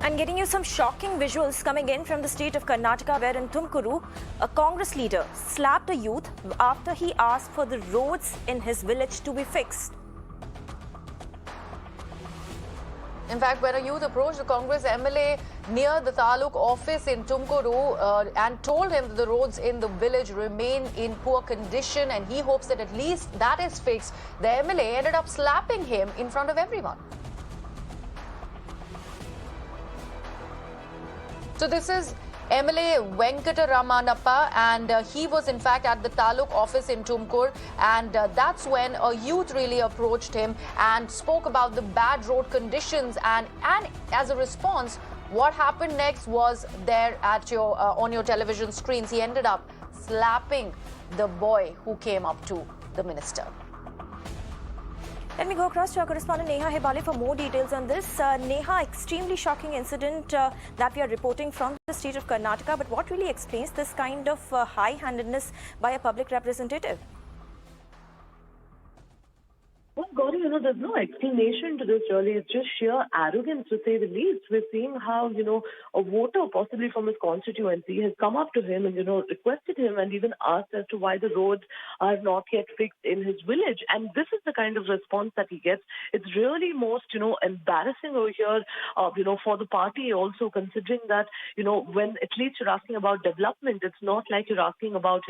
And getting you some shocking visuals coming in from the state of Karnataka, where in Tumkuru, a Congress leader slapped a youth after he asked for the roads in his village to be fixed. In fact, when a youth approached the Congress MLA near the Taluk office in Tumkuru and told him that the roads in the village remain in poor condition and he hopes that at least that is fixed, the MLA ended up slapping him in front of everyone. So this is MLA Venkataramanappa, and he was in fact at the Taluk office in Tumkur, and that's when a youth really approached him and spoke about the bad road conditions, and as a response, what happened next was there at your on your television screens. He ended up slapping the boy who came up to the minister. Let me go across to our correspondent Neha Hebale for more details on this. Neha, extremely shocking incident that we are reporting from the state of Karnataka. But what really explains this kind of high-handedness by a public representative? Well, Gauri, there's no explanation to this really. It's just sheer arrogance, to say the least. We're seeing how, a voter, possibly from his constituency, has come up to him and, requested him and even asked as to why the roads are not yet fixed in his village. And this is the kind of response that he gets. It's really most, embarrassing over here, for the party also, considering that, when at least you're asking about development, it's not like you're asking about,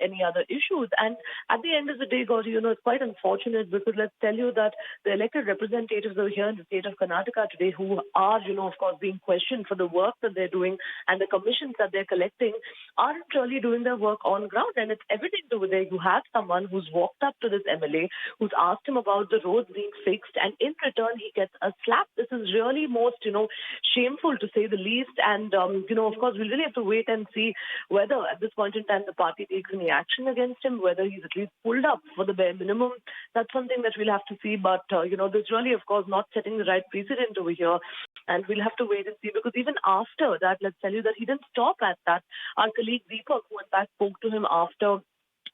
any other issues. And at the end of the day, Gauri, it's quite unfortunate because let's tell you that the elected representatives over here in the state of Karnataka today, who are, of course, being questioned for the work that they're doing and the commissions that they're collecting, aren't really doing their work on ground. And it's evident over there you have someone who's walked up to this MLA, who's asked him about the roads being fixed, and in return he gets a slap. This is really most, shameful, to say the least. And, of course, we'll really have to wait and see whether at this point in time the party takes any action against him, whether he's at least pulled up for the bare minimum. That's something that we'll have to see. But, there's really, of course, not setting the right precedent over here. And we'll have to wait and see, because even after that, let's tell you that he didn't stop at that. Our colleague Deepak, who in fact spoke to him after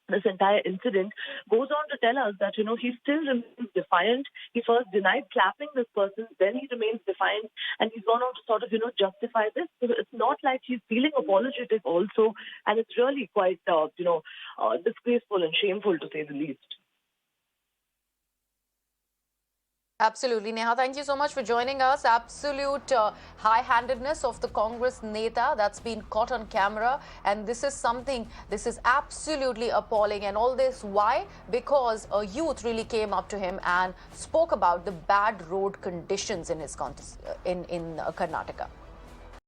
this entire incident, goes on to tell us that, he still remains defiant. He first denied slapping this person, then he remains defiant, and he's gone on to sort of, justify this. So it's not like he's feeling apologetic also, and it's really quite, disgraceful and shameful, to say the least. Absolutely. Neha, thank you so much for joining us. Absolute high-handedness of the Congress Neta that's been caught on camera. And this is absolutely appalling. And all this, why? Because a youth really came up to him and spoke about the bad road conditions in his in Karnataka.